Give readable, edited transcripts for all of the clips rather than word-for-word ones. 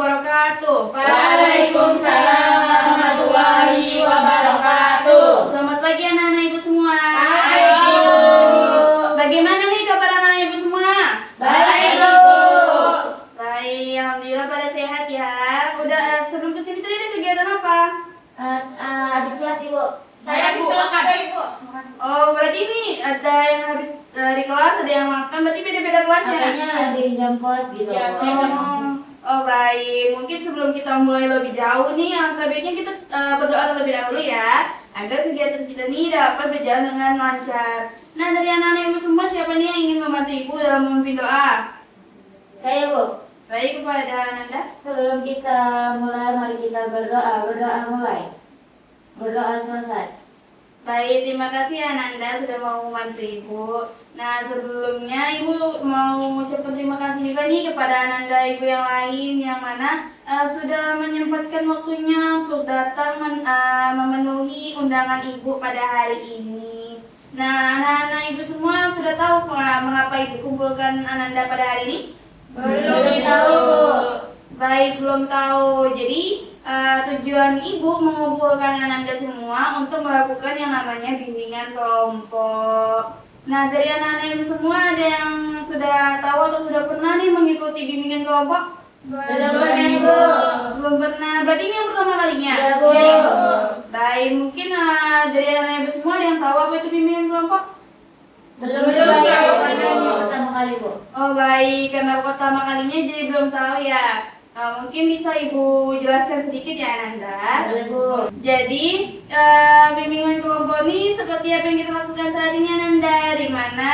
wabarakatuh. Waalaikumsalam warahmatullahi wabarakatuh. Selamat pagi anak-anak ibu semua. Pagi, Bu. Bagaimana nih kabar anak-anak ibu semua? Baik, Bu. Baik, alhamdulillah pada sehat ya. Udah sebelum kesini tadi ada kegiatan apa? Habis kelas, Ibu. Saya habis kelas ada, Ibu. Oh, berarti ini ada yang habis dari kelas, ada yang makan, berarti beda-beda kelas ya? Makanya ada yang jam kos gitu. Ya, saya jam kos. Oh baik, mungkin sebelum kita mulai lebih jauh nih, alangkah baiknya kita berdoa terlebih dahulu ya, agar kegiatan kita ini dapat berjalan dengan lancar. Nah, dari anak-anak ibu semua, siapa nih yang ingin membantu ibu dalam memimpin doa? Saya, Bu. Baik, kepada Nanda. Sebelum kita mulai, mari kita berdoa. Berdoa mulai. Berdoa selesai. Baik, terima kasih ya Nanda sudah mau membantu ibu. Nah, sebelumnya ibu mau mengucapkan terima kasih juga nih kepada Ananda ibu yang lain yang mana sudah menyempatkan waktunya untuk datang memenuhi undangan ibu pada hari ini. Nah, anak-anak ibu semua sudah tahu mengapa ibu kumpulkan Ananda pada hari ini? Belum tahu. Baik, belum tahu. Jadi tujuan ibu mengumpulkan Ananda semua untuk melakukan yang namanya bimbingan kelompok. Nah, dari anak-anak ibu semua ada yang sudah tahu atau sudah pernah nih mengikuti bimbingan kelompok? Belum pernah, Ibu. Belum pernah. Berarti ini yang pertama kalinya? Ya, Bu. Iya, Ibu. Baik, mungkin dari anak-anak ibu semua ada yang tahu apa itu bimbingan kelompok? Belum Belum tahu. tahu. Karena ini pertama kali, Bu. Oh baik, karena pertama kalinya jadi belum tahu ya. Mungkin bisa ibu jelaskan sedikit ya Ananda. Boleh, Bu. Jadi bimbingan kelompok ini seperti apa yang kita lakukan saat ini Ananda, di mana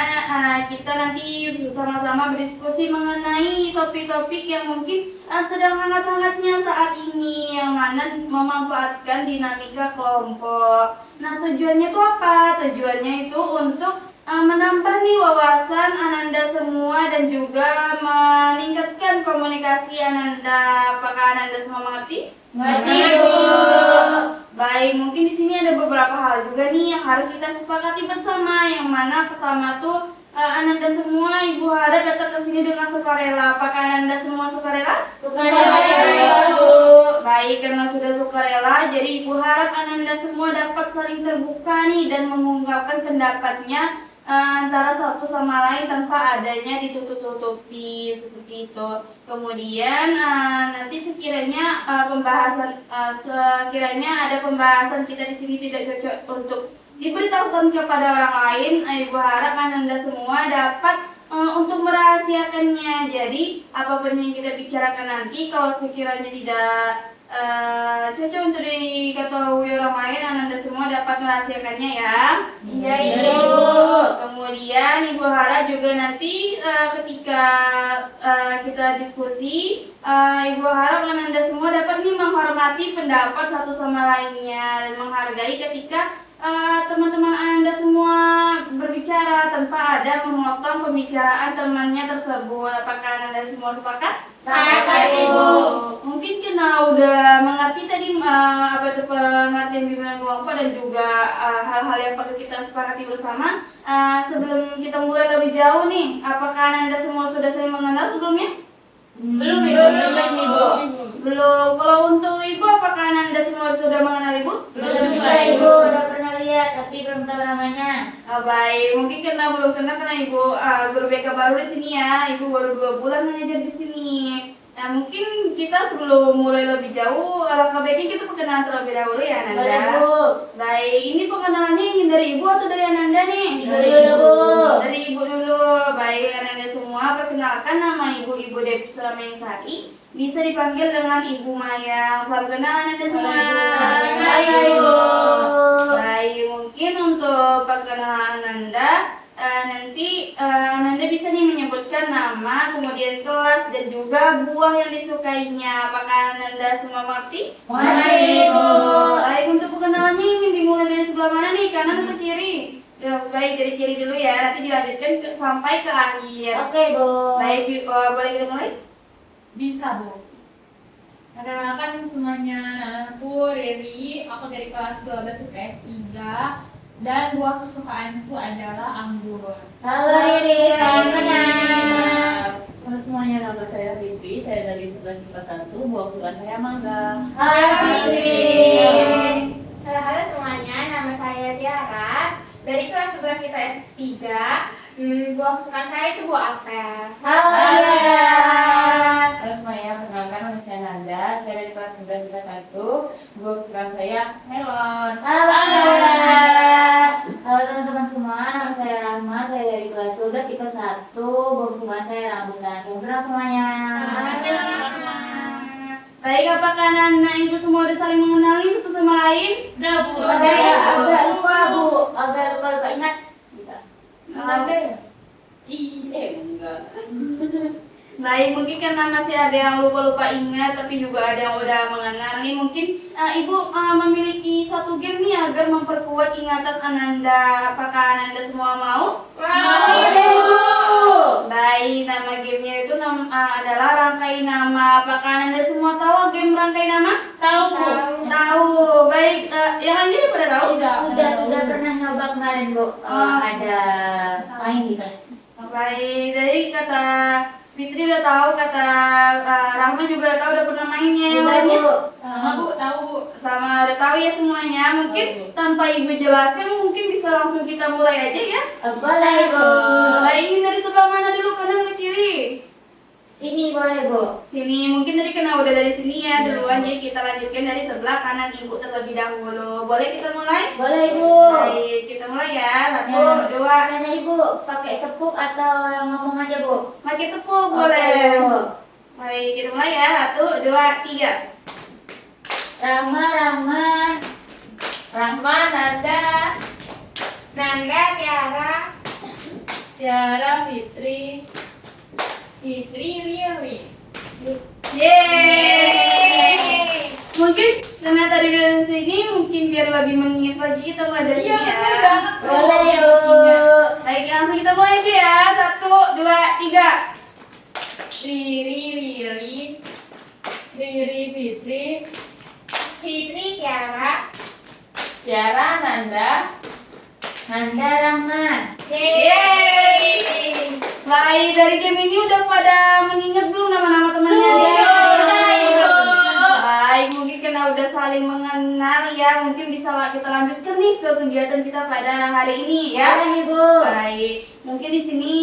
kita nanti bersama-sama berdiskusi mengenai topik-topik yang mungkin sedang hangat-hangatnya saat ini, yang mana memanfaatkan dinamika kelompok. Nah, tujuannya itu apa? Tujuannya itu untuk menambah nih wawasan Ananda semua dan juga meningkatkan komunikasi Ananda. Apakah Ananda semua mengerti? Ngerti, Bu. Baik, mungkin di sini ada beberapa hal juga nih yang harus kita sepakati bersama. Yang mana pertama tuh Ananda semua ibu harap datang ke sini dengan sukarela. Apakah Ananda semua sukarela? Sukarela, Bu. Baik, karena sudah sukarela, jadi ibu harap Ananda semua dapat saling terbuka nih dan mengungkapkan pendapatnya antara satu sama lain tanpa adanya ditutup-tutupi seperti itu. Kemudian nanti sekiranya ada pembahasan kita di sini tidak cocok untuk diberitahukan kepada orang lain, ibu harap Ananda semua dapat untuk merahasiakannya. Jadi apapun yang kita bicarakan nanti, kalau sekiranya tidak cocok untuk diketahui orang lain, Ananda semua dapat merahasiakannya ya. Iya, Ibu. Ibu. Kemudian ibu harap juga nanti ketika kita diskusi, ibu harap Ananda semua dapat nih menghormati pendapat satu sama lainnya dan menghargai ketika teman-teman Anda semua berbicara tanpa ada memotong pembicaraan temannya tersebut. Apakah Anda semua sepakat? Sepakat, Ibu. Mungkin karena udah mengerti tadi apa itu pengertian bimbingan kelompok dan juga hal-hal yang perlu kita sepakati bersama. Sebelum kita mulai lebih jauh nih, apakah Anda semua sudah saling mengenal sebelumnya? Belum, Ibu. Belum, Ibu. Belum. Kalau untuk ibu, apakah Anda semua sudah mengenal ibu? Belum juga, Ibu. Udah pernah lihat, tapi belum tahu namanya. Baik, mungkin karena belum kenal karena ibu guru BK baru di sini ya. Ibu baru 2 bulan mengajar di sini. Nah, mungkin kita sebelum mulai lebih jauh, alangkah baiknya kita perkenalan terlebih dahulu ya Ananda. Boleh, Bu. Baik, ini perkenalannya ingin dari ibu atau dari Ananda nih? Ibu dulu, Bu. Dari ibu dulu. Baik, Ananda semua, perkenalkan nama ibu Devi Sulamayangsari. Bisa dipanggil dengan Ibu Maya. Salam kenal Ananda semua. Hai, Ibu. Baik, mungkin untuk perkenalan Ananda, nanti Ananda bisa nih menyebutkan nama, kemudian kelas dan juga buah yang disukainya. Apakah Ananda semua mengerti? Mengerti, Ibu. Baik, untuk perkenalannya ingin dimulai dari sebelah mana nih? Kanan atau kiri? Baik, dari kiri dulu ya. Nanti dilanjutkan sampai ke akhir. Oke, Bu. Baik, boleh kita mulai? Bisa, Bu. Perkenalkan semuanya, aku Riri, aku dari kelas 12 IPS 3 dan buah kesukaanku adalah anggur. Halo, Riri. Salam kenal. semuanya, nama saya Vivi, saya dari 11 IPA 1, buah bulan saya Mangga. Halo Fitri. Halo semuanya, nama saya Tiara dari kelas 11 IPS 3. Buah kesukaan saya itu buah apel. Halo. Halo semuanya, perkenalkan nama saya Nanda, saya dari kelas 11 IPA 1, buah kesukaan saya melon. Halo. Halo teman-teman semua, nama saya Rahma, saya dari kelas 12 IPA 1, buku kesukaan saya rambutan. Selamat semuanya. Baik, apakah anak ibu semua udah saling mengenali satu sama lain? Udah Bu. Agak lupa Bu, agak lupa ingat. Enggak. Enggak. Baik, mungkin karena masih ada yang lupa-lupa ingat, tapi juga ada yang udah mengenal nih. Mungkin ibu memiliki suatu game nih agar memperkuat ingatan Ananda. Apakah Ananda semua mau? Baik, nama gamenya itu adalah Rangkai Nama. Apakah Ananda semua tahu game Rangkai Nama? Tahu Bu. Tahu. Baik, yang lainnya udah pada tahu? Sudah pernah nyoba kemarin Bu. Ada main di kelas. Baik, dari kata Fitri udah tahu, kata Rahma juga udah tahu, udah pernah mainnya. Yang lainnya? Sama Bu, tahu Bu. Sama udah tahu ya semuanya. Mungkin tanpa ibu jelaskan, mungkin bisa langsung kita mulai aja ya. Boleh Bu. Baik, ini dari sebelah mana dulu? Kanan ke kiri? Sini boleh Bu. Sini, mungkin tadi kena udah dari sini ya duluan. Jadi kita lanjutkan dari sebelah kanan ibu terlebih dahulu. Boleh kita mulai? Boleh Bu. Baik, kita mulai ya. 1, 2. Tanya Ibu, pakai tepuk atau yang ngomong aja Bu? Pakai tepuk Oke, boleh. Bu. Baik, kita mulai ya. 1, 2, 3. Rahma, Nanda. Nanda, Tiara. Tiara, Fitri, Riri. Yeay. Mungkin karena tadi udah di sini, mungkin biar lebih mengingat lagi kita mulai dari sini ya. Boleh Bu. Baik, langsung kita mulai aja ya. 1, 2, 3. Riri, Fitri, Fitri, Tiara. Tiara, Nanda, Rahman. Yeay. Baik, dari game ini udah pada mengingat belum nama-nama temannya? Sudah, Ibu. Baik, mungkin karena udah saling mengenal ya, mungkin bisa kita lanjutkan nih ke kegiatan kita pada hari ini ya. Boleh Ibu. Baik, mungkin di sini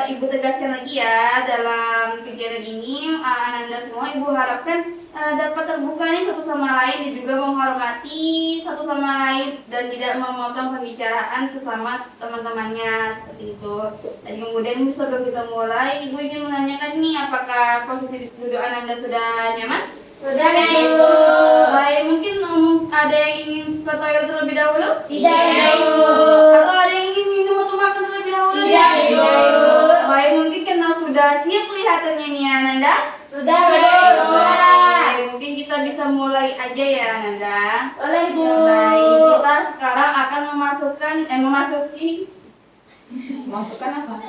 Ibu tegaskan lagi ya dalam kegiatan ini, Ananda semua Ibu harapkan dapat terbuka nih satu sama lain dan juga menghormati satu sama lain dan tidak memotong pembicaraan sesama teman-temannya seperti itu. Dan kemudian sebelum kita mulai, Ibu ingin menanyakan nih apakah posisi duduk Ananda sudah nyaman? Sudah Ibu. Baik, mungkin ada yang ingin ke toilet terlebih dahulu? Tidak Ibu. Atau ada yang ingin minum atau makan terlebih dahulu? Tidak, Ibu. Baik, mungkin karena sudah siap kelihatannya nih Ananda. Sudah Ibu. Baik, mungkin kita bisa mulai aja ya Ananda. Boleh Bu. Baik, kita sekarang akan memasuki. masukkan apa?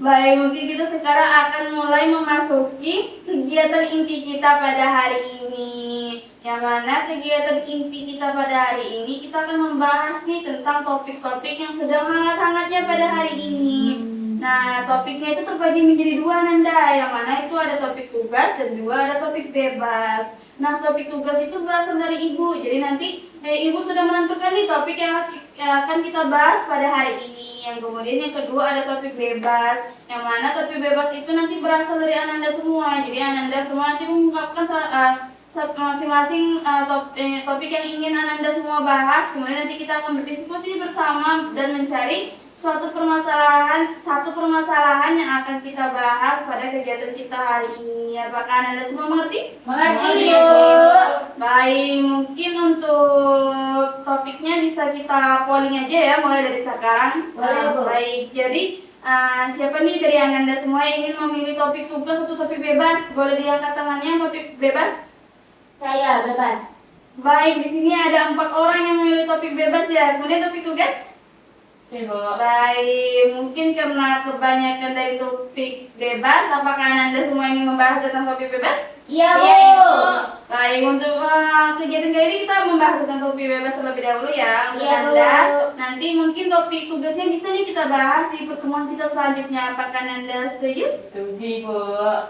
Baik, mungkin kita sekarang akan mulai memasuki kegiatan inti kita pada hari ini. Yang mana kegiatan inti kita pada hari ini kita akan membahas nih tentang topik-topik yang sedang hangat-hangatnya pada hari ini. Nah, topiknya itu terbagi menjadi dua Nanda, yang mana itu ada topik tugas dan juga ada topik bebas. Nah, topik tugas itu berasal dari Ibu, jadi nanti Ibu sudah menentukan nih topik yang akan kita bahas pada hari ini. Yang kemudian yang kedua ada topik bebas, yang mana topik bebas itu nanti berasal dari Ananda semua. Jadi Ananda semua nanti mengungkapkan masing-masing topik yang ingin Ananda semua bahas. Kemudian nanti kita akan berdiskusi bersama dan mencari satu permasalahan yang akan kita bahas pada kegiatan kita hari ini. Apakah Ananda semua mengerti? Mengerti Bu. Baik, mungkin untuk topiknya bisa kita polling aja ya, mulai dari sekarang. Boleh, Bu. Baik, jadi siapa nih dari Ananda semua yang ingin memilih topik tugas atau topik bebas? Boleh diangkat tangannya, topik bebas. Saya bebas. Baik, di sini ada 4 orang yang memilih topik bebas ya. Kemudian topik tugas? Coba. Baik, mungkin karena kebanyakan dari topik bebas, apakah Ananda semua ingin membahas tentang topik bebas? Iya Bu. Iya, Ibu. Baik, untuk kegiatan kali ini kita membahas tentang topik bebas terlebih dahulu ya untuk Iya, Nanda. Bu. Nanti mungkin topik tugasnya bisa nih kita bahas di pertemuan kita selanjutnya. Apakah Nanda setuju? Setuju, Bu.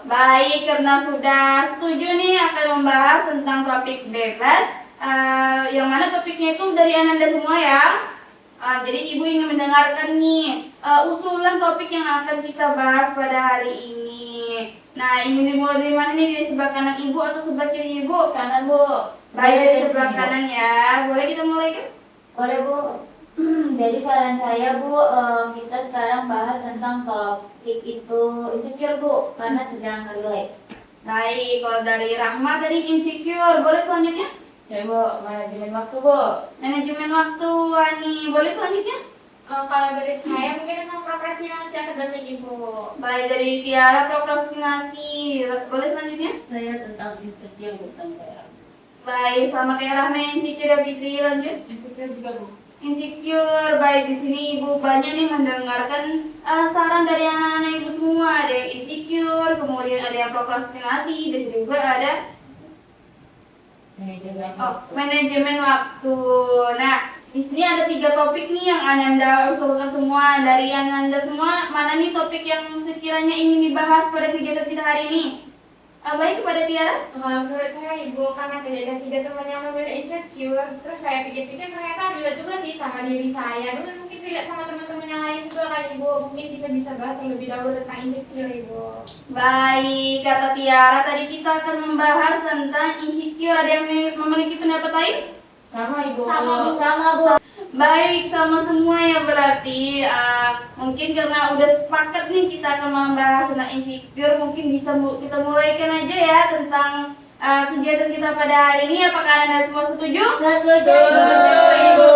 Baik, karena sudah setuju nih akan membahas tentang topik bebas, yang mana topiknya itu dari Ananda semua ya. Jadi ibu ingin mendengarkan nih usulan topik yang akan kita bahas pada hari ini. Nah, ingin dimulai dari mana nih? Dari sebelah kanan ibu atau sebelah kiri ibu? Kanan, Bu. Baik, dari Boleh sebelah sini, Bu. kanan ya. Boleh kita mulai kan? Boleh, Bu. Jadi saran saya, Bu, kita sekarang bahas tentang topik itu insecure, Bu, karena sedang relate. Baik, kalau dari Rahma dari insecure, boleh selanjutnya? Ya, Bu. Manajemen waktu, Bu. Manajemen waktu, Ani, boleh selanjutnya? Kalau dari saya mungkin tentang prokrastinasi akademik Ibu. Baik, dari Tiara prokrastinasi, boleh selanjutnya? Saya tentang insecure, Bu, sampai. Baik, sama kayak Rahma insecure ya Fitri, lanjut. Insecure juga, Bu. Insecure, baik di sini ibu banyak nih mendengarkan saran dari anak-anak ibu semua. Ada yang insecure, kemudian ada yang prokrastinasi, dan juga ada manajemen waktu. Nah, di sini ada 3 topik nih yang Ananda usulkan semua. Dari Ananda semua, mana nih topik yang sekiranya ingin dibahas pada kegiatan kita hari ini? Baik, kepada Tiara. Menurut saya Ibu, karena tidak ada 3 teman yang memilih insecure, terus saya pikir-pikir ternyata relate juga sih sama diri saya. Mungkin relate sama teman-teman yang lain juga kan Ibu. Mungkin kita bisa bahas yang lebih dahulu tentang insecure Ibu. Baik, kata Tiara, tadi kita akan membahas tentang insecure. Ada yang memiliki pendapat lain? Sama, Ibu. Sama, Bu. Baik, sama semua ya berarti mungkin karena udah sepakat nih kita akan membahas tentang insecure, mungkin bisa kita mulaikan aja ya tentang kegiatan kita pada hari ini. Apakah Anda semua setuju? Setuju, Ibu.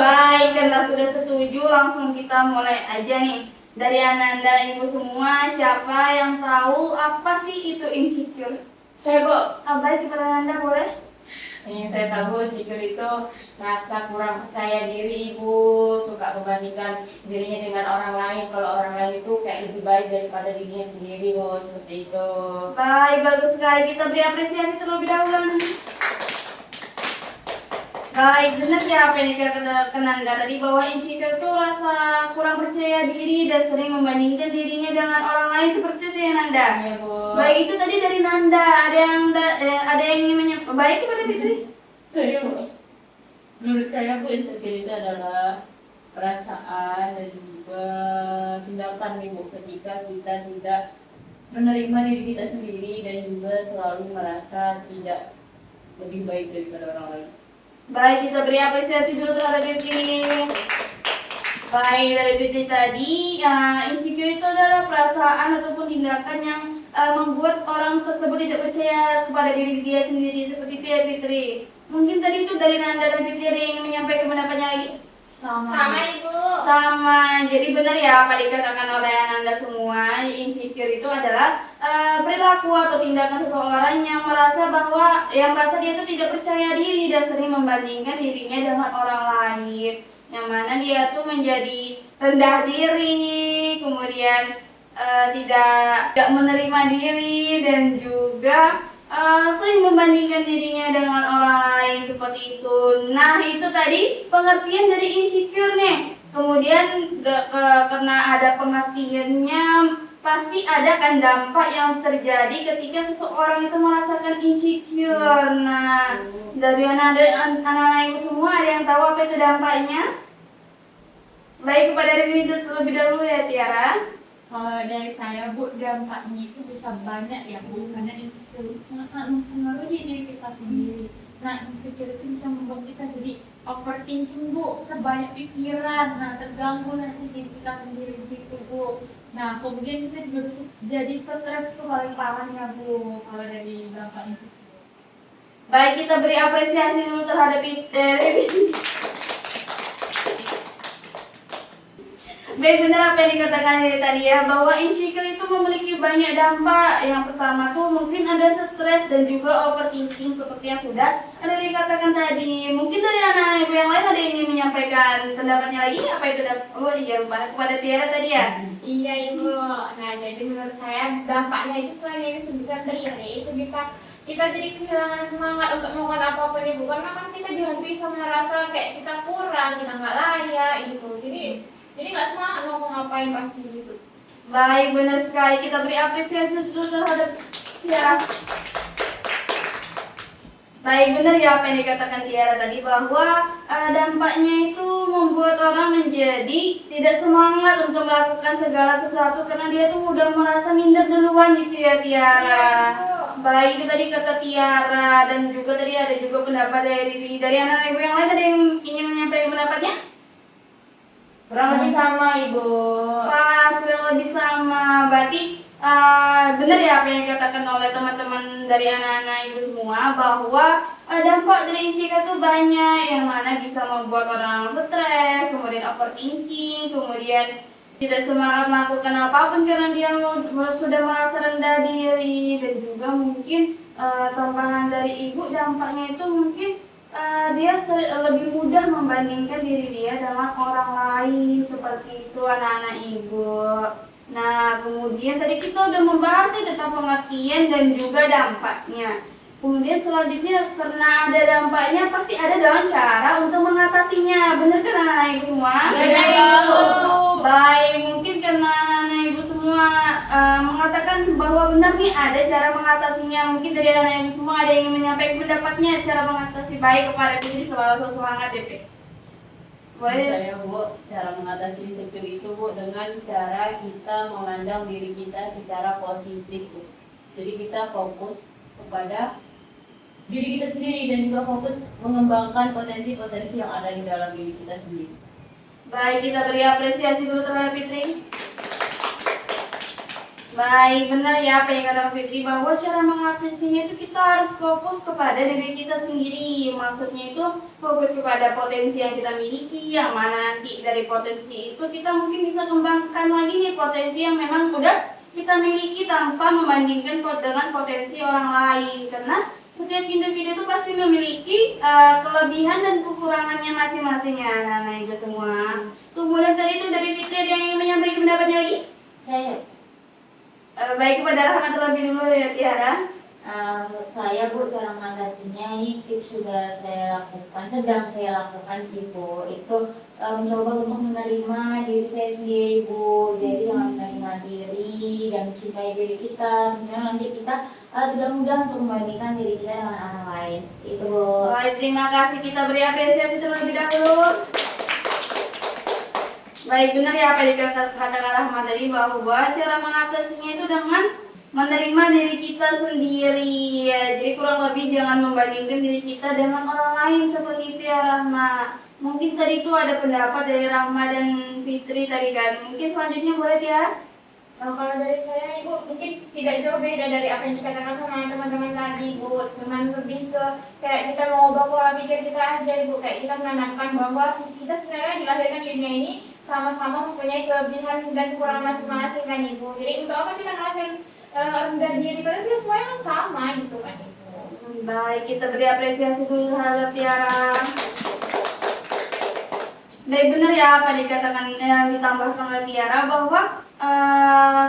Baik, karena sudah setuju langsung kita mulai aja nih. Dari Ananda ibu semua, siapa yang tahu apa sih itu insecure? Saya, Bu. Baik, kepada Ananda boleh? Yang saya tahu insecure itu rasa kurang percaya diri, Ibu, suka membandingkan dirinya dengan orang lain. Kalau orang lain itu kayak lebih baik daripada dirinya sendiri, Bu, seperti itu. Baik, bagus sekali. Kita beri apresiasi terlebih dahulu. Baik, benar ya apa yang dikatakan Nanda tadi bahwa insecure itu rasa kurang percaya diri dan sering membandingkan dirinya dengan orang lain, seperti itu ya Nanda. Iya, Bu. Baik, itu tadi dari Nanda. Ada yang ingin menyampaikan? Baik, kepada Fitri. Saya, Bu. Menurut saya, Bu, insecure itu adalah perasaan dan juga tindakan, Ibu, ketika kita tidak menerima diri kita sendiri dan juga selalu merasa tidak lebih baik daripada orang lain. Baik, kita beri apresiasi dulu terhadap Fitri. Baik, dari Fitri tadi, insecure itu adalah perasaan ataupun tindakan yang membuat orang tersebut tidak percaya kepada diri dia sendiri, seperti itu ya Fitri. Mungkin tadi itu dari Nanda dan Fitri ada yang ingin menyampaikan pendapatnya lagi? Sama Ibu. Sama, jadi benar ya apa dikatakan oleh Ananda semua, insecure itu adalah perilaku atau tindakan seseorang yang merasa dia itu tidak percaya diri dan sering membandingkan dirinya dengan orang lain, yang mana dia tuh menjadi rendah diri, kemudian tidak menerima diri dan juga sering membandingkan dirinya dengan orang lain, seperti itu. Nah, itu tadi pengertian dari insecure nih. Kemudian karena ada pengertiannya, pasti ada kan dampak yang terjadi ketika seseorang itu merasakan insecure. Nah, dari anak-anak ibu semua ada yang tahu apa itu dampaknya? Baik, kepada diri terlebih dahulu ya Tiara. Kalau dari saya, Bu, dampaknya itu bisa banyak ya, Bu, karena insecure itu sangat mempengaruhi diri kita sendiri. Nah, insecure itu bisa membuat kita jadi overthinking, Bu, kita banyak pikiran, nah terganggu nanti diri kita sendiri gitu, Bu. Nah, kemudian kita juga bisa jadi stres itu paling parahnya, Bu, kalau dari dampak insecure. Baik, kita beri apresiasi dulu terhadap Fitri. Baik, benar apa yang dikatakan dari tadi ya, bahwa insecure itu memiliki banyak dampak. Yang pertama tuh mungkin ada stres dan juga overthinking seperti yang sudah ada dikatakan tadi. Mungkin dari anak-anak ibu yang lain ada yang ingin menyampaikan pendapatnya lagi? Apa itu oh iya, lupa kepada Tiara tadi ya? Iya Ibu. Nah, jadi menurut saya dampaknya itu selain yang disebutkan tadi itu bisa kita jadi kehilangan semangat untuk melakukan apapun ibu, karena kan kita dihantui sama rasa kayak kita kurang, kita nggak layak gitu. Jadi nggak semangat mau ngapain pasti gitu. Baik, benar sekali. Kita beri apresiasi dulu terhadap Tiara. Baik, benar ya apa yang dikatakan Tiara tadi, bahwa dampaknya itu membuat orang menjadi tidak semangat untuk melakukan segala sesuatu karena dia tuh udah merasa minder duluan gitu ya Tiara. Baik, itu tadi kata Tiara, dan juga tadi ada juga pendapat dari anak ibu yang lain. Ada yang ingin menyampaikan pendapatnya? Kurang lebih sama ibu. Pas, kurang lebih sama. Berarti benar ya apa yang dikatakan oleh teman-teman dari anak-anak ibu semua, bahwa dampak dari insecure itu banyak, yang mana bisa membuat orang stres, kemudian overthinking, kemudian tidak semangat melakukan apapun karena dia sudah merasa rendah diri, dan juga mungkin tambahan dari ibu dampaknya itu mungkin dia lebih mudah membandingkan diri dia dengan orang lain, seperti itu anak-anak ibu. Nah, kemudian tadi kita udah membahas nih tentang pengertian dan juga dampaknya. Kemudian selanjutnya, karena ada dampaknya, pasti ada dong cara untuk mengatasinya. Bener kan anak-anak ibu semua? Benar, Ibu. Baik, mungkin karena anak-anak ibu semua mengatakan bahwa benar nih ada cara mengatasinya. Mungkin dari anak-anak ibu semua ada yang ingin menyampaikan pendapatnya cara mengatasi. Baik, kepada Fitri selalu semangat ya, Pe. Boleh? Saya Bu, cara mengatasi insecure itu Bu dengan cara kita memandang diri kita secara positif Bu. Jadi kita fokus kepada diri kita sendiri dan juga fokus mengembangkan potensi-potensi yang ada di dalam diri kita sendiri. Baik, kita beri apresiasi dulu terhadap Fitri. Baik, benar ya apa yang kata Fitri, bahwa cara mengatasinya itu kita harus fokus kepada diri kita sendiri. Maksudnya itu fokus kepada potensi yang kita miliki, yang mana nanti dari potensi itu kita mungkin bisa kembangkan lagi nih potensi yang memang udah kita miliki tanpa membandingkan dengan potensi orang lain. Karena setiap individu itu pasti memiliki kelebihan dan kekurangannya masing-masing ya anak-anak ibu semua. Kemudian tadi itu dari Fitri ada yang ingin menyampaikan pendapatnya lagi? Saya Baik, kepada Rahmat terlebih dulu ya Tiara. saya Bu, cara mengatasinya ini tips sudah saya lakukan, sedang saya lakukan sih Bu. Itu mencoba untuk menerima diri saya sendiri Bu. Jadi dengan menerima diri dan mencintai diri kita, tentunya nanti kita tidak mudah untuk membandingkan diri kita dengan orang lain. Itu Bu. Baik, terima kasih, kita beri apresiasi terlebih dahulu. Baik, benar ya apa yang dikatakan Rahmat tadi, bahwa cara mengatasinya itu dengan menerima diri kita sendiri ya. Jadi kurang lebih jangan membandingkan diri kita dengan orang lain, seperti itu ya Rahma. Mungkin tadi itu ada pendapat dari Rahma dan Fitri tadi kan. Mungkin selanjutnya boleh Tiara? Kalau dari saya Ibu mungkin tidak jauh beda dari apa yang dikatakan sama teman-teman tadi Bu. Cuman lebih ke kayak kita mengubah pola pikir kita aja Ibu. Kayak kita menanamkan bahwa kita sebenarnya dilahirkan di dunia ini sama-sama mempunyai kelebihan dan kekurangan masing-masing kan Ibu. Jadi untuk apa kita ngerasain rendah diri, padahal kita semuanya kan sama gitu kan Ibu. Baik, kita beri apresiasi dulu terhadap Tiara. Baik, benar ya apa dikatakan yang ditambahkan oleh Tiara, bahwa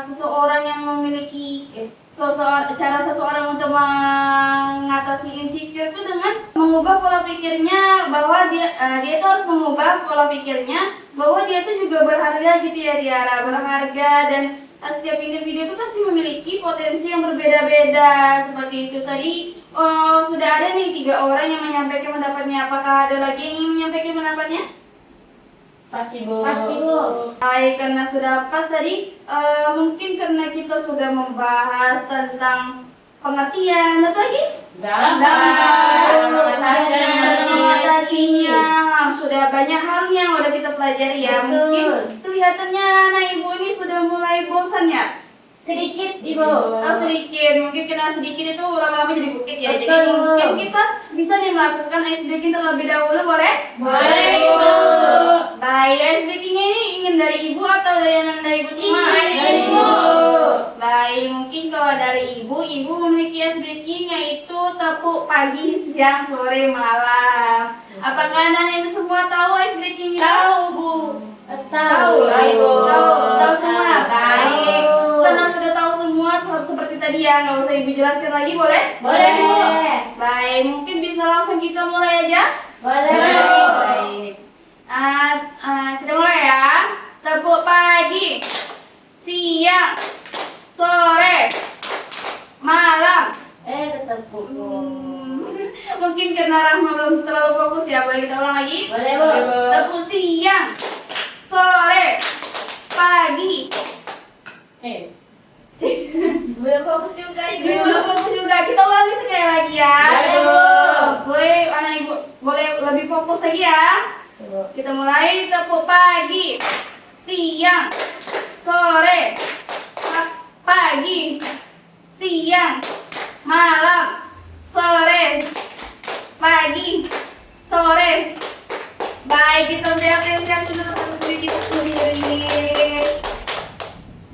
seseorang yang memiliki cara seseorang untuk mengatasi insecure itu dengan mengubah pola pikirnya, bahwa dia itu harus mengubah pola pikirnya bahwa dia itu juga berharga gitu ya Tiara, berharga, dan setiap individu itu pasti memiliki potensi yang berbeda-beda. Seperti itu tadi sudah ada nih 3 orang yang menyampaikan pendapatnya. Apakah ada lagi yang ingin menyampaikan pendapatnya? Pasti Bu. Baik, karena sudah pas tadi, mungkin karena kita sudah membahas tentang pengertian, apa lagi? Mengatasinya. Sudah banyak hal yang udah kita pelajari ya. Mungkin kelihatannya anak ibu ini sudah mulai bosan ya? Sedikit Ibu. Oh, sedikit, mungkin kena sedikit itu lama-lama jadi bukit ya. Jadi Betul. mungkin kita bisa nih melakukan ice breaking terlebih dahulu, boleh? Boleh Ibu. Baik, ice breakingnya ini ingin dari ibu atau dari anak ibu semua? Dari Ibu. Baik, mungkin kalau dari ibu memiliki ice breaking yaitu tepuk pagi, siang, sore, malam. Apakah anak ibu semua tahu ice breaking itu? Tahu Bu. Tahu Ibu. tahu semua. Baik, karena sudah tahu semua, seperti tadi ya, nggak usah Ibu jelaskan lagi, boleh? Boleh, Bu. Baik, mungkin bisa langsung kita mulai aja. Boleh. Baik. Kita mulai ya. Tepuk pagi, siang, sore, malam. Tetap Bu. Mungkin karena Rahma belum terlalu fokus ya, boleh kita ulang lagi? Boleh, Bu. Tepuk siang, sore, pagi. Belum fokus juga Ibu. Belum fokus juga, kita ulangi sekali lagi ya. Boleh, Bu. Boleh, anak ibu boleh lebih fokus lagi ya. Kita mulai. Tepuk pagi, siang, sore, pagi, siang, malam, sore, pagi, sore. Baik, kita lihat dulu kita sendiri.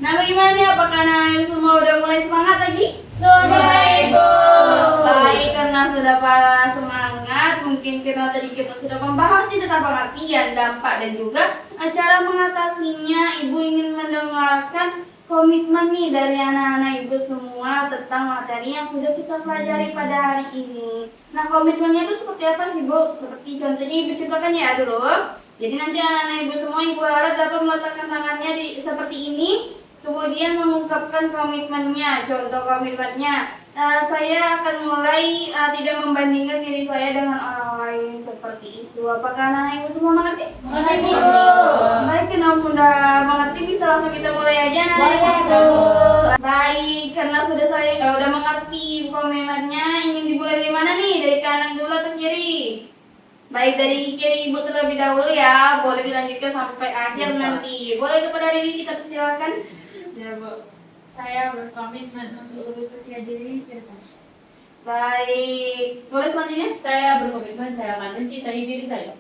Nah, bagaimana nih? Apakah anak semua udah mulai semangat lagi? Sudah, Ibu. Baik, karena sudah pada semangat, mungkin kita tadi kita sudah membahas tentang pengertian, dampak, dan juga cara mengatasinya. Ibu ingin mendengarkan komitmen nih dari anak-anak ibu semua tentang materi yang sudah kita pelajari pada hari ini. Nah, komitmennya itu seperti apa sih, Bu? Seperti contohnya Ibu contohkan ya dulu. Jadi nanti anak-anak ibu semua Ibu harap dapat meletakkan tangannya seperti ini, kemudian mengungkapkan komitmennya. Contoh komitmennya, saya akan mulai tidak membandingkan diri saya dengan orang lain, seperti itu. Apakah anak ibu semua mengerti? Mengerti, Bu. Baik, karena sudah mengerti, bisa langsung kita mulai aja. Boleh, Bu. Baik, karena saya udah mengerti komitmennya, ingin dimulai dari mana nih? Dari kanan dulu atau kiri? Baik, dari kiri Ibu terlebih dahulu ya. Boleh dilanjutkan sampai akhir nanti. Boleh kepada Riri, kita persilakan. Ya, Bu. Saya berkomitmen untuk lebih percaya diri ke depan. Baik, boleh selanjutnya? Saya berkomitmen saya akan mencintai diri saya.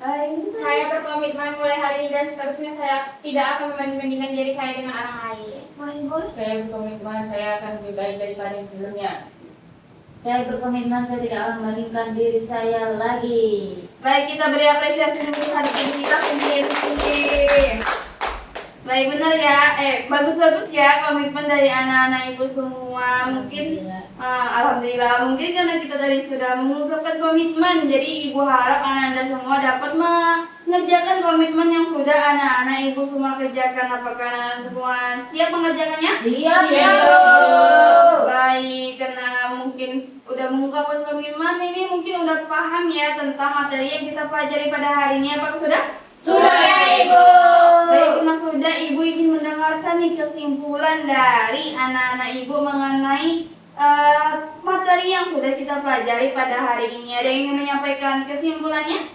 Baik, Saya berkomitmen mulai hari ini dan seterusnya saya tidak akan membandingkan diri saya dengan orang lain. baik, boleh. Saya berkomitmen saya akan lebih baik daripada yang sebelumnya. Saya berkomitmen saya tidak akan membandingkan diri saya lagi. Baik, kita beri apresiasi untuk hari ini kita sendiri. Baik, benar ya. Bagus-bagus ya komitmen dari anak-anak ibu semua. Mungkin alhamdulillah, mungkin karena kita tadi sudah mengungkapkan komitmen, jadi ibu harap anak-anak semua dapat mengerjakan komitmen yang sudah anak-anak ibu semua kerjakan. Apakah anak-anak semua siap mengerjakannya? Siap, Siap, Bu. Baik, karena mungkin udah mengungkapkan komitmen ini, mungkin udah paham ya tentang materi yang kita pelajari pada hari ini. Apakah sudah? Sudah, Ibu. Baik, karena sudah, ibu ingin mendengarkan nih kesimpulan dari anak-anak ibu mengenai materi yang sudah kita pelajari pada hari ini. Ada yang ingin menyampaikan kesimpulannya?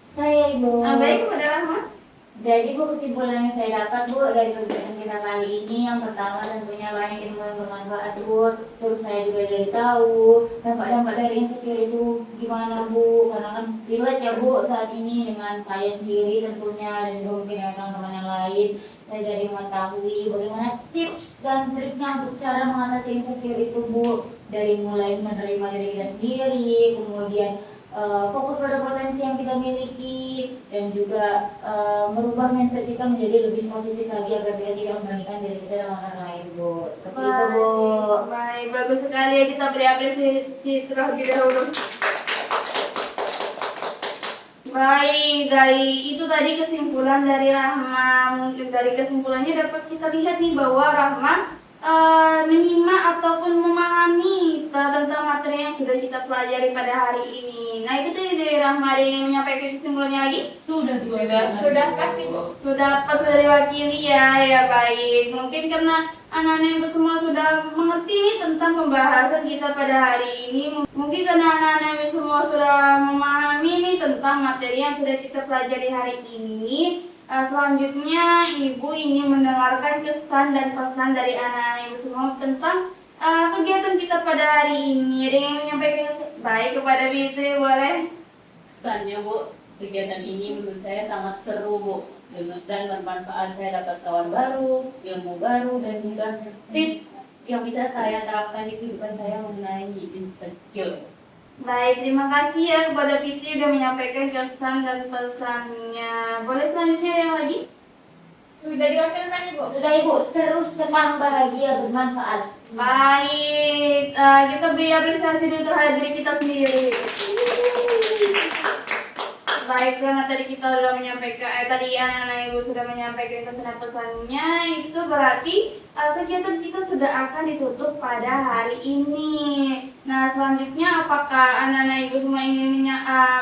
Saya, Ibu. Baik, kepada Rahma. Jadi, Bu, kesimpulan yang saya dapat, Bu, dari pembelajaran kita kali ini, yang pertama tentunya banyak ilmu yang bermanfaat, Bu. Terus saya juga jadi tahu dampak-dampak dari insecure itu gimana, Bu. Karena kan relate ya, Bu, saat ini dengan saya sendiri tentunya, dan juga mungkin dengan teman-teman yang lain. Saya jadi mengetahui bagaimana tips dan triknya untuk cara mengatasi insecure itu, Bu. Dari mulai menerima diri kita sendiri, kemudian fokus pada potensi yang kita miliki, dan juga merubah mindset kita menjadi lebih positif lagi agar kita tidak membandingkan diri kita dengan orang lain, Bu. Seperti itu, Bu. Baik, bagus sekali ya, kita beri apresiasi terlebih dahulu. Baik, dari itu tadi kesimpulan dari Rahma. Mungkin dari kesimpulannya dapat kita lihat nih bahwa Rahma menyimak ataupun memahami tentang materi yang sudah kita pelajari pada hari ini. Nah, itu tadi dari Rahma. Ada yang menyampaikan kesimpulannya lagi? Sudah, Bu. Sudah kasih Bu. Sudah pas, sudah diwakili ya. Ya baik, mungkin karena anak-anak ibu semua sudah mengerti nih tentang pembahasan kita pada hari ini. Mungkin karena anak-anak ibu semua sudah memahami nih tentang materi yang sudah kita pelajari hari ini. Selanjutnya ibu ingin mendengarkan kesan dan pesan dari anak-anak ibu semua tentang kegiatan kita pada hari ini. Ada yang menyampaikan? Baik, kepada Biti, boleh? Kesannya, Bu, kegiatan ini menurut saya sangat seru, Bu, dan bermanfaat. Saya dapat kawan baru, ilmu baru, dan juga tips yang bisa saya terapkan di kehidupan saya mengenai insecure. Baik, terima kasih ya kepada Fitri sudah menyampaikan kesan dan pesannya. Boleh selanjutnya yang lagi? Sudah diwakilkan Ibu. Sudah, Ibu. Seru, senang, bahagia, bermanfaat. Baik, kita beri apresiasi dulu terhadap diri kita sendiri. Baik, karena tadi kita sudah menyampaikan, tadi anak-anak ibu sudah menyampaikan pesan-pesannya, itu berarti kegiatan kita sudah akan ditutup pada hari ini. Nah, selanjutnya apakah anak-anak ibu semua ingin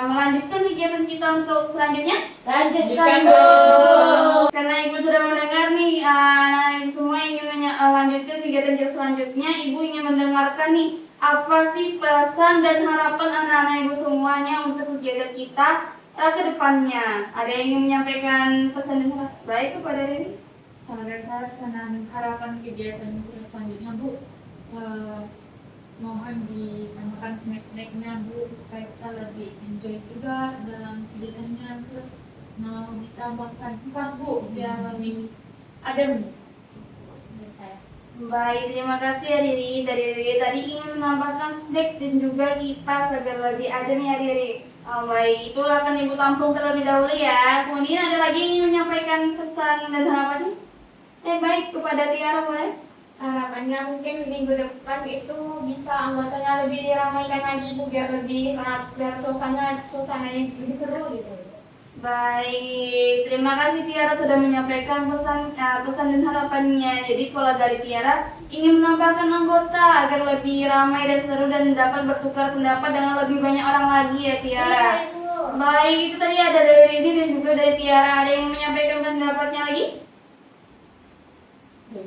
melanjutkan kegiatan kita untuk selanjutnya? Lanjutkan dong. Karena ibu sudah mendengar nih, anak-anak ibu semua ingin melanjutkan kegiatan kita selanjutnya, ibu ingin mendengarkan nih, apa sih pesan dan harapan anak-anak ibu semuanya untuk kegiatan kita ke depannya. Ada yang ingin menyampaikan pesan dan harapan baik kepada Riri? Kalau dari saya pesanan harapan kegiatan kita selanjutnya Bu, mohon ditambahkan snack-snacknya Bu supaya kita lebih enjoy juga dalam kegiatannya. Terus mau ditambahkan kipas Bu biar lebih adem dari saya. Baik, terima kasih ya Riri. Dari Riri tadi ingin menambahkan snack dan juga kipas agar lebih adem ya Riri. Baik, itu akan ibu tampung terlebih dahulu ya. Kemudian ada lagi yang ingin menyampaikan pesan dan harapannya? Baik, kepada Tiara boleh? Harapannya mungkin minggu depan itu bisa anggotanya lebih diramaikan lagi Bu, biar suasananya lebih seru gitu. Baik, terima kasih Tiara sudah menyampaikan pesan dan harapannya. Jadi kalau dari Tiara ingin menambahkan anggota agar lebih ramai dan seru dan dapat bertukar pendapat dengan lebih banyak orang lagi ya Tiara. Iya, Ibu. Baik, itu tadi ada dari Rini dan juga dari Tiara. Ada yang menyampaikan pendapatnya lagi?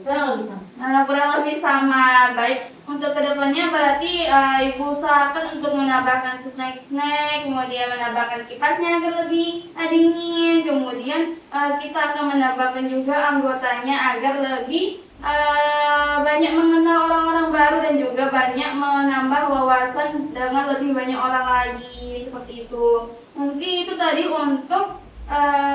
Kurang lebih sama. Kurang lebih sama. Baik, untuk kedepannya berarti ibu usahakan untuk menambahkan snack-snack, kemudian menambahkan kipasnya agar lebih dingin. Kemudian kita akan menambahkan juga anggotanya agar lebih banyak mengenal orang-orang baru dan juga banyak menambah wawasan dengan lebih banyak orang lagi, seperti itu. Mungkin itu tadi untuk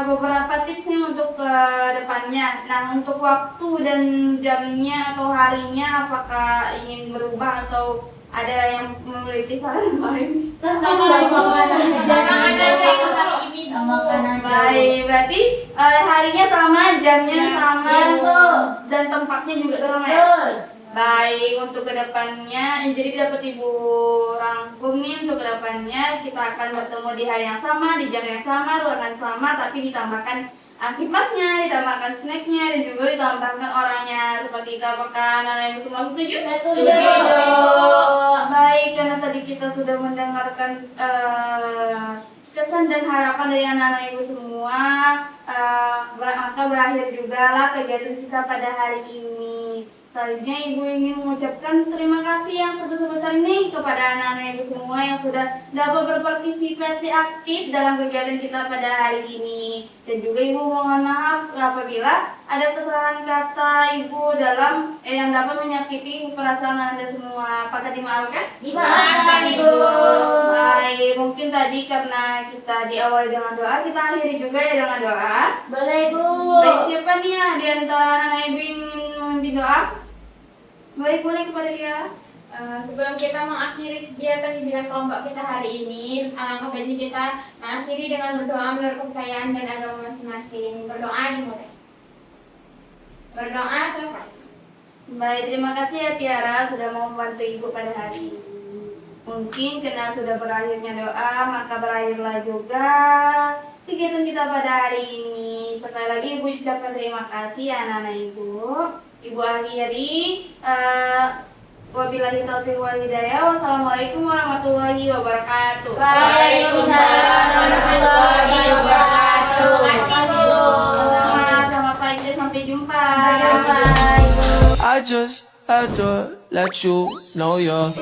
beberapa tipsnya untuk ke depannya. Nah, untuk waktu dan jamnya atau harinya apakah ingin berubah atau ada yang memiliki saran lain? Samakan aja yang hari ini Bu. Baik, berarti harinya sama, jamnya sama, dan tempatnya juga sama ya? Baik, untuk kedepannya, jadi dapat ibu rangkum nih untuk kedepannya kita akan bertemu di hari yang sama, di jam yang sama, ruangan sama, tapi ditambahkan kipasnya, ditambahkan snacknya, dan juga ditambahkan orangnya. Seperti itu, apakah anak-anak ibu semua setuju? Setuju. Baik, karena tadi kita sudah mendengarkan kesan dan harapan dari anak-anak ibu semua, maka berakhir juga lah kegiatan kita pada hari ini. Selanjutnya ibu ingin mengucapkan terima kasih yang sebesar-besar ini kepada anak-anak ibu semua yang sudah dapat berpartisipasi aktif dalam kegiatan kita pada hari ini. Dan juga ibu mohon maaf apabila ada kesalahan kata ibu dalam yang dapat menyakiti perasaan anda semua. Apakah dimaafkan? Dimaafkan Ibu. Baik, mungkin tadi karena kita diawali dengan doa, kita akhiri juga ya dengan doa. Boleh Bu. Baik, siapa nih ya di antara anak ibu yang ingin memimpin doa? Baik, boleh kepada dia. Sebelum kita mengakhiri kegiatan bimbingan kelompok kita hari ini, alangkah baiknya kita mengakhiri dengan berdoa menurut kepercayaan dan agama masing-masing. Berdoa dimulai. Berdoa selesai. Baik, terima kasih ya Tiara sudah mau membantu ibu pada hari ini. Mungkin karena sudah berakhirnya doa, maka berakhirlah juga kegiatan kita pada hari ini. Sekali lagi ibu ucapkan terima kasih ya anak-anak ibu. Ibu akhiri, wabillahi taufiq wal hidayah. Wassalamualaikum warahmatullahi wabarakatuh. Waalaikumsalam warahmatullahi wabarakatuh. Terima kasih Bu. Selamat pagi dan sampai jumpa. Bye. I just had to let you know you're